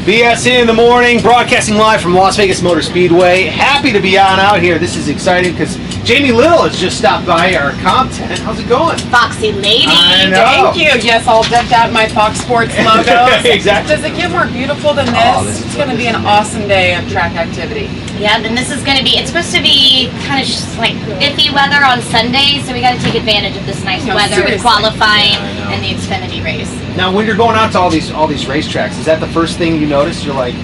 BS in the morning, broadcasting live from Las Vegas Motor Speedway. Happy to be on out here. This is exciting because Jamie Little has just stopped by our KOMP tent. How's it going? Foxy lady. I know. Thank you. Yes, I'll deck out my Fox Sports logo. Exactly. Does it get more beautiful than this? Oh, this It's going to be an awesome day of track activity. Yeah, then this is going to be, it's supposed to be kind of just like iffy weather on Sunday, so we got to take advantage of this nice weather seriously. with qualifying Yeah, and the Xfinity race. Now, when you're going out to all these racetracks, is that the first thing you notice? You're like,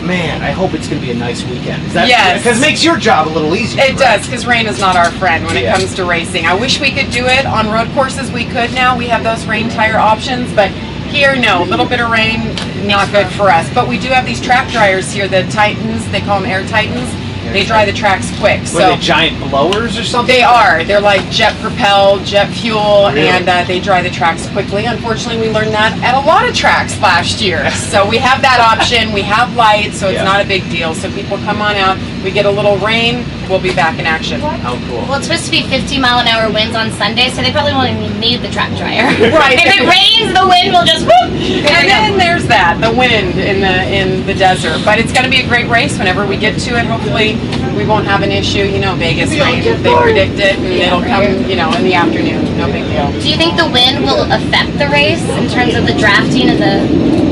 man, I hope it's going to be a nice weekend. Is that Yes. because it makes your job a little easier? It does, because rain is not our friend when it comes to racing. I wish we could do it on road courses. We could now. We have those rain tire options, but here, no. A little bit of rain, not good for us. But we do have these track dryers here, the Titans. They call them Air Titans. They dry the tracks quick. What are they, giant blowers or something? They are. They're like jet propelled, jet fuel, Really? and they dry the tracks quickly. Unfortunately, we learned that at a lot of tracks last year. So we have that option. We have lights, so it's not a big deal. So people come on out. We get a little rain, we'll be back in action. How cool. Well, it's supposed to be 50-mile-an-hour winds on Sunday, so they probably won't even need the track dryer. Right. If it rains, the wind will just whoop. And then there's that, the wind in the desert. But it's going to be a great race whenever we get to it. Hopefully we won't have an issue. You know, Vegas rain, they predict it, and it'll come, you know, in the afternoon. No big deal. Do you think the wind will affect the race in terms of the drafting of the...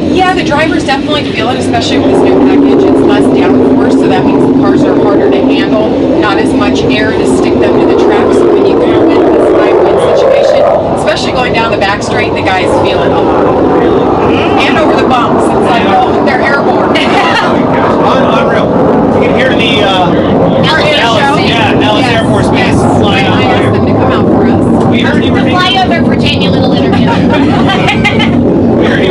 Yeah, the drivers definitely feel it, especially with this new package. It's less downforce, so that means the cars are harder to handle. Not as much air to stick them to the track. So when you go into this high wind situation, especially going down the back straight, the guys feel it a lot. And over the bumps. It's like, oh, they're airborne. Unreal. To get here to the Dallas Air Force Base, flying out I asked them to come out for us. We heard you were flyover for Jamie Little interview.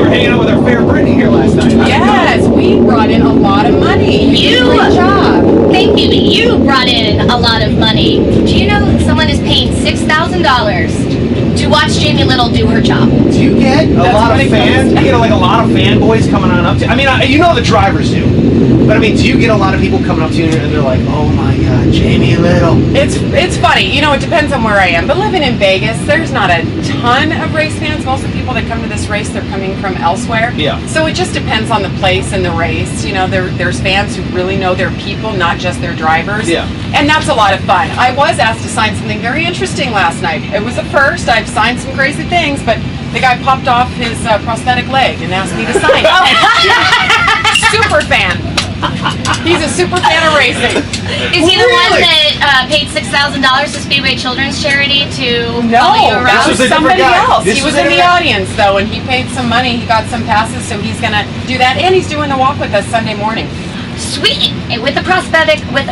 hanging out with our fair Brittney here last night. Yes, we brought in a lot of money. You did a great job. Thank you. You brought in a lot of money. Do you know someone is paying $6,000 to watch Jamie Little do her job? Do you get a lot of fans? Do you get like a lot of fanboys coming on up to you? I mean, you know the drivers do. But I mean, do you get a lot of people coming up to you and they're like, oh my God, Jamie Little? It's funny. You know, it depends on where I am. But living in Vegas, there's not a ton of race fans. Most of the people that come to this race, they're coming from elsewhere. Yeah. So it just depends on the place and the race. You know, there's fans who really know their people, not just their drivers. Yeah. And that's a lot of fun. I was asked to sign something very interesting last night. It was a first. I've signed some crazy things, but the guy popped off his prosthetic leg and asked me to sign it. Super fan. He's a super fan of racing. Is he the one that paid $6,000 to Speedway Children's Charity to follow you around? That was somebody else. This He was in the audience though, and he paid some money. He got some passes, so he's gonna do that, and he's doing the walk with us Sunday morning. Sweet. And with a prosthetic leg,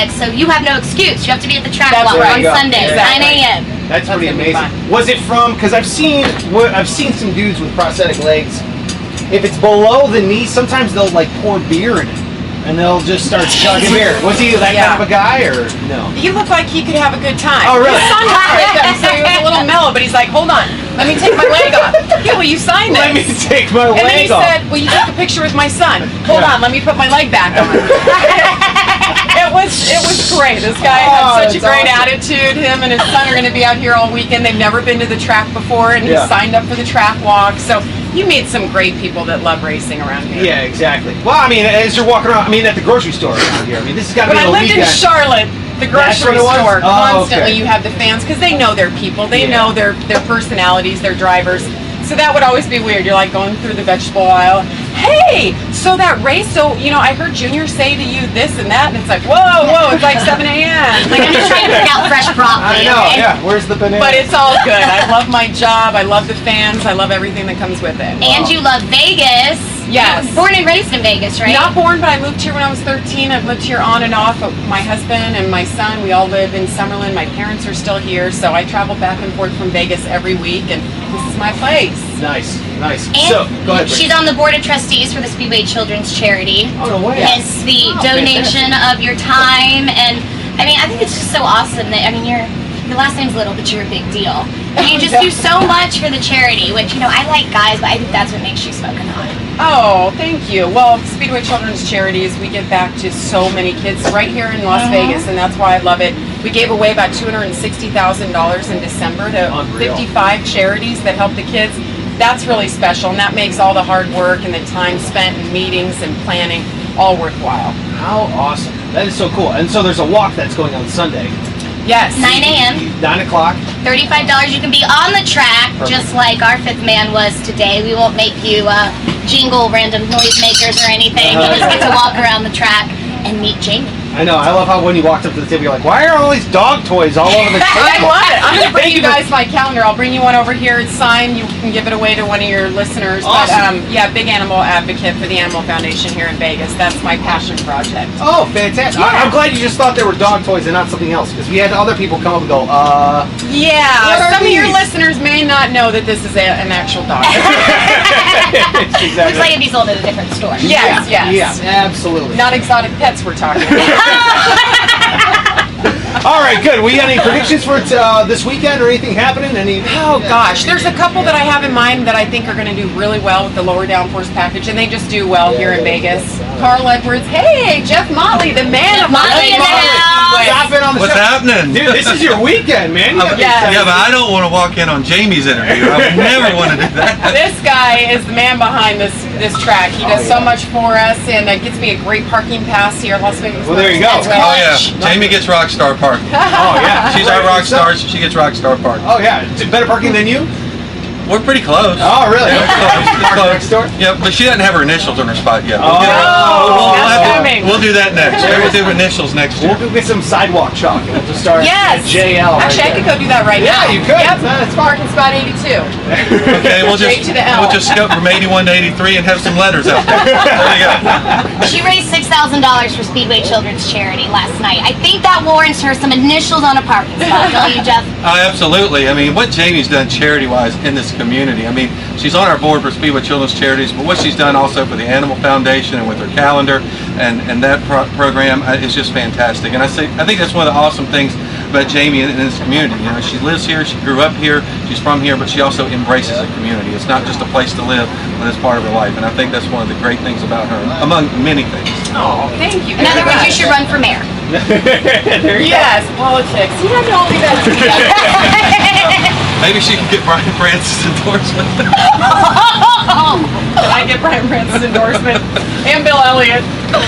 so you have no excuse. You have to be at the track That's walk right. on Sunday, Exactly. 9 a.m. That's pretty gonna be amazing. fun. Was it from? Because I've seen some dudes with prosthetic legs. If it's below the knee, sometimes they'll like pour beer in it, and they'll just start chugging beer. Was he that kind of a guy, or no? He looked like he could have a good time. Oh, really? His son was with him, so he was a little mellow, but he's like, hold on, let me take my leg off. Yeah, will you sign this? Let me take my And then he leg off. said, will you take a picture with my son? Hold on, let me put my leg back on. It was great. This guy had such a great attitude. Him and his son are going to be out here all weekend. They've never been to the track before, and he signed up for the track walk. So you meet some great people that love racing around here. Yeah, exactly. Well, I mean, as you're walking around, I mean, at the grocery store around here, I mean, this has got to be When I the lived weekend. in Charlotte, the grocery what it was? store, Oh, constantly okay. you have the fans because they know their people. They know their personalities, their drivers. So that would always be weird. You're like going through the vegetable aisle. Hey, so that race, so, you know, I heard Junior say to you this and that, and it's like, whoa, it's like 7 a.m. Like, I'm just trying to pick out fresh broccoli. I know, okay? yeah. Where's the banana? But it's all good. I love my job. I love the fans. I love everything that comes with it. And you love Vegas. Yes. You were born and raised in Vegas, right? Not born, but I moved here when I was 13. I've lived here on and off. My husband and my son, we all live in Summerlin. My parents are still here, so I travel back and forth from Vegas every week, and this is my place. Nice. And So, go ahead, she's on the board of trustees for the Speedway Children's Charity. Oh, no way. It's the donation of your time, and I mean, I think it's just so awesome that, I mean, your last name's Little, but you're a big deal. And you just do so much for the charity, which, you know, I like guys, but I think that's what makes you smoking hot. Oh, thank you. Well, Speedway Children's Charities, we give back to so many kids right here in Las Vegas, and that's why I love it. We gave away about $260,000 in December to Unreal. 55 charities that help the kids. that's really special, and that makes all the hard work and the time spent in meetings and planning all worthwhile. How awesome. That is so cool. And so there's a walk that's going on Sunday. Yes. 9 a.m. 9 o'clock. $35. You can be on the track, just like our fifth man was today. We won't make you jingle random noisemakers or anything. You just get to walk around the track and meet Jamie. I know. I love how when you walked up to the table, you're like, why are all these dog toys all over the track? I love it. I'm going to bring you guys my calendar. I'll bring you one over here. It's signed. You can give it away to one of your listeners. Awesome. But, yeah, big animal advocate for the Animal Foundation here in Vegas. That's my passion project. Oh, fantastic. Yeah. I'm glad you just thought they were dog toys and not something else, because we had other people come up and go, Yeah, what are some of your these? listeners may not know that this is an actual dog. Exactly. Looks like it'd be sold at a different store. Yes, yes. Yeah, absolutely. Not exotic pets we're talking about. All right, good. We got any predictions for this weekend or anything happening? Oh gosh, there's a couple that I have in mind that I think are going to do really well with the lower downforce package, and they just do well here in Vegas. Carl Edwards, hey, Jeff Motley, the man of Motley in the house. Stop it on the What's show. happening? Dude, this is your weekend, man. You gotta be Yeah. Yeah, but I don't want to walk in on Jamie's interview. I would never want to do that. This guy is the man behind this track. He does so much for us, and gets me a great parking pass here in Las Vegas. Well, there you go. That's Oh right. yeah, Jamie gets Rockstar Park. Oh, yeah. She's our rock star. She gets Rockstar Park. Oh, yeah. Better parking than you? We're pretty close. Oh, really? We're close. Next door? Yeah, but she doesn't have her initials on her spot yet. Oh. That's coming. We'll do that next. We'll do initials next year. We'll go get some sidewalk chalk and we'll just start Yes. JL. Actually, I could go do that right Yeah, now. you could. Yep. That's fine. Parking spot 82. Okay, we'll Straight to the L. we'll just scope from 81 to 83 and have some letters out there. There you go. She raised $6,000 for Speedway Children's Charity last night. I think that warrants her some initials on a parking spot, don't you, Jeff? Absolutely. I mean, what Jamie's done charity-wise in this community. I mean, she's on our board for Speedway Children's Charities, but what she's done also for the Animal Foundation and with her calendar and that program is just fantastic. And I think that's one of the awesome things about Jamie in this community. You know, she lives here, she grew up here, she's from here, but she also embraces the community. It's not just a place to live, but it's part of her life. And I think that's one of the great things about her, among many things. Oh, thank you. In other words, you should run for mayor. There you Yes, politics. You have to only that together. Maybe she can get Brian Francis' endorsement. I get Brian Francis' endorsement and Bill Elliott. go.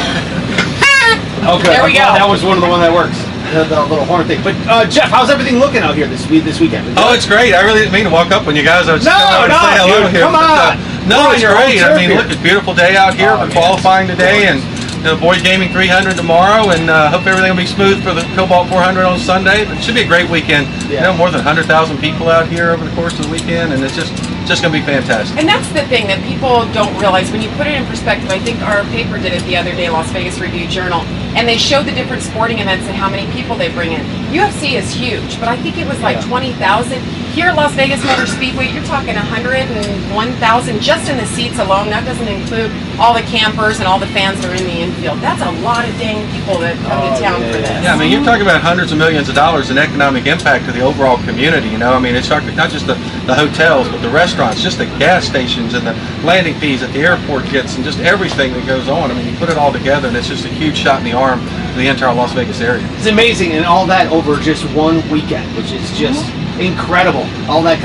Okay, There we go. That was one of the one that works. The little horn thing. But Jeff, how's everything looking out here this weekend? Oh, it's great. I really didn't mean to walk up on you guys. I was just No, coming out to say hello dude, here. come on. No, We're on it's your great. home I turf mean, here. look, it's a beautiful day out here. Oh, We're yeah. qualifying today, and the Boys Gaming 300 tomorrow, and hope everything will be smooth for the Cobalt 400 on Sunday. But it should be a great weekend. Yeah. You know, more than 100,000 people out here over the course of the weekend, and it's just going to be fantastic. And that's the thing that people don't realize when you put it in perspective. I think our paper did it the other day, Las Vegas Review-Journal, and they showed the different sporting events and how many people they bring in. UFC is huge, but I think it was like 20,000. Here at Las Vegas Motor Speedway, you're talking 101,000 just in the seats alone. That doesn't include all the campers and all the fans that are in the infield. That's a lot of dang people that come to town for this. Yeah, I mean, you're talking about hundreds of millions of dollars in economic impact to the overall community, you know? I mean, it's not just the hotels, but the restaurants, just the gas stations and the landing fees that the airport gets and just everything that goes on. I mean, you put it all together and it's just a huge shot in the arm to the entire Las Vegas area. It's amazing, and all that over just one weekend, which is just incredible. All that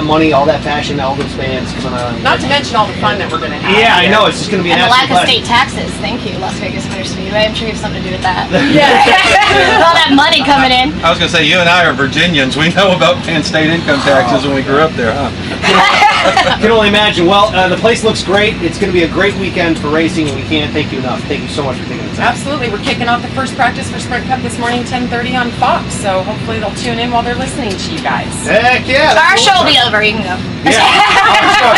money, all that passion, all those fans coming on. Not to mention all the fun that we're going to have. Yeah, I know. It's just going to be an And the lack absolute of state taxes. Thank you, Las Vegas Motor Speedway. I'm sure you have something to do with that. Yeah. With all that money coming in. I was going to say, you and I are Virginians. We know about paying state income taxes when we grew up there, huh? I can only imagine. Well, the place looks great. It's going to be a great weekend for racing, and we can't thank you enough. Thank you so much for taking the time. Absolutely. We're kicking off the first practice for Sprint Cup this morning, 10:30 on Fox. So hopefully they'll tune in while they're listening to you guys. Heck yeah. Our show will be over. You can go.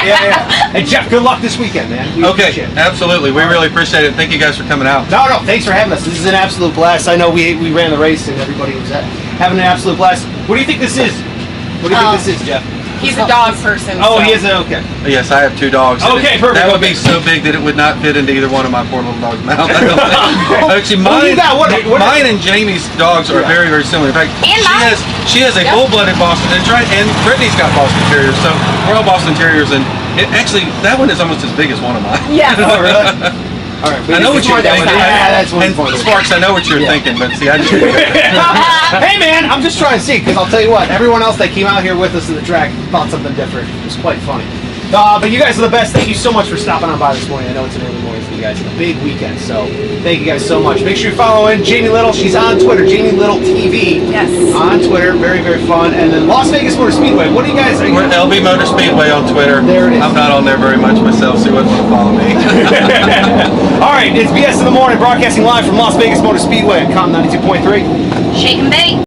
Yeah. And Jeff, good luck this weekend, man. We Okay, appreciate it. absolutely. We really appreciate it. Thank you guys for coming out. No, thanks for having us. This is an absolute blast. I know we ran the race and everybody was having an absolute blast. What do you think this is? What do you think this is, Jeff? He's a dog person. Oh, so. he is okay. Yes, I have 2 dogs. and Okay, perfect. That would be so big that it would not fit into either one of my poor little dogs' mouths. I don't think. Actually, Well, you got mine and Jamie's dogs are very, very similar. In fact, And mine. she has a full-blooded Boston, and Brittney's got Boston Terriers, so we're all Boston Terriers, and actually, that one is almost as big as one of mine. Yeah. Oh, really? All right. I know what you're thinking. Yeah, that's one And point. Sparks, I know what you're thinking, but see, I just... Hey, man, I'm just trying to see, because I'll tell you what, everyone else that came out here with us in the track thought something different. It was quite funny. But you guys are the best. Thank you so much for stopping on by this morning. I know it's an early morning for you guys. It's a big weekend, so thank you guys so much. Make sure you're following Jamie Little. She's on Twitter, Jamie Little TV. Yes. On Twitter, very, very fun. And then Las Vegas Motor Speedway. What do you guys? We're LV Motor Speedway on Twitter. There it is. I'm not on there very much myself, so you wouldn't want to follow me. All right, it's BS in the morning, broadcasting live from Las Vegas Motor Speedway on KOMP 92.3. Shake and bake.